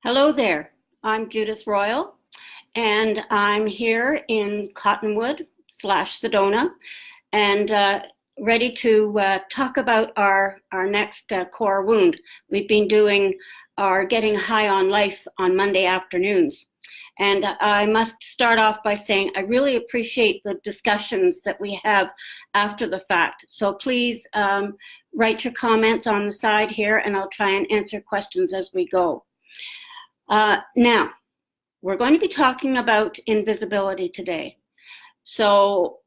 Hello there, I'm Judith Royle, and I'm here in Cottonwood/Sedona, and ready to talk about our next core wound. We've been doing our Getting High on Life on Monday afternoons. And I must start off by saying I really appreciate the discussions that we have after the fact. So please write your comments on the side here, and I'll try and answer questions as we go. Now, we're going to be talking about invisibility today. So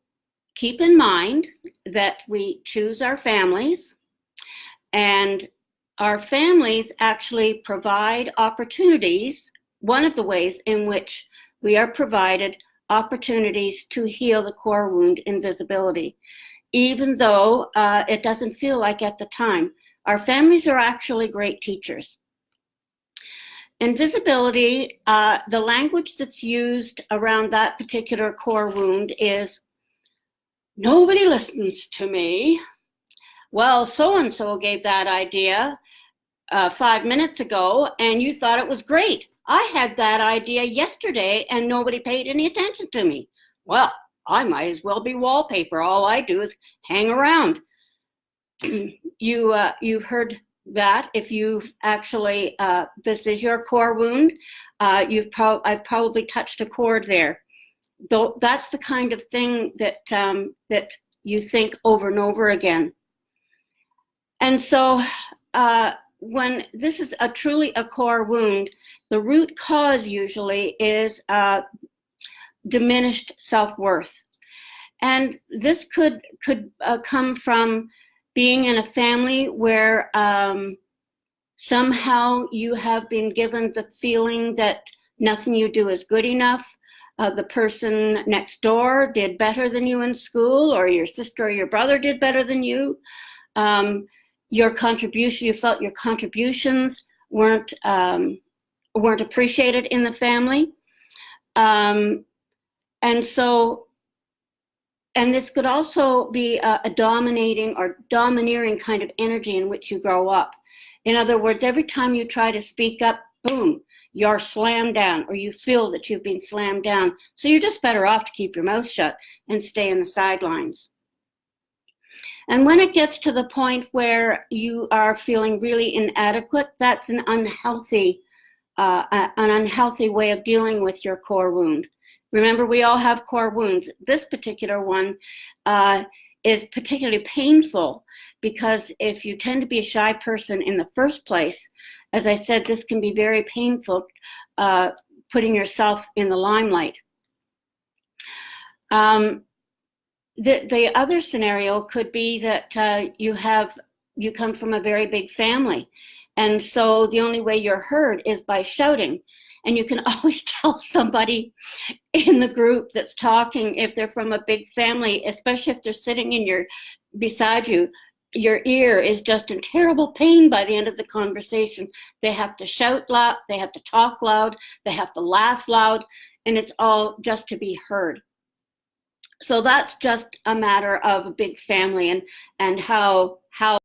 keep in mind that we choose our families, and our families actually provide opportunities. One of the ways in which we are provided opportunities to heal the core wound, invisibility, even though it doesn't feel like at the time. Our families are actually great teachers. Invisibility, the language that's used around that particular core wound is, nobody listens to me. Well, so-and-so gave that idea 5 minutes ago, and you thought it was great. I had that idea yesterday, and nobody paid any attention to me. Well, I might as well be wallpaper. All I do is hang around. You've heard that if you've actually, this is your core wound, I've probably touched a chord there. Though that's the kind of thing that that you think over and over again. And so when this is truly a core wound, the root cause usually is diminished self-worth. And this could come from being in a family where somehow you have been given the feeling that nothing you do is good enough. The person next door did better than you in school, or your sister or your brother did better than you. You felt your contributions weren't appreciated in the family. And this could also be a dominating or domineering kind of energy in which you grow up. In other words, every time you try to speak up, boom, you're slammed down, or you feel that you've been slammed down. So you're just better off to keep your mouth shut and stay in the sidelines. And when it gets to the point where you are feeling really inadequate, that's an unhealthy way of dealing with your core wound. Remember, we all have core wounds. This particular one is particularly painful because if you tend to be a shy person in the first place, as I said, this can be very painful, putting yourself in the limelight. The other scenario could be that you come from a very big family, and so the only way you're heard is by shouting. And you can always tell somebody in the group that's talking if they're from a big family, especially if they're sitting beside you. Your ear is just in terrible pain by the end of the conversation. They have to shout loud, they have to talk loud, they have to laugh loud, and it's all just to be heard. So that's just a matter of a big family and how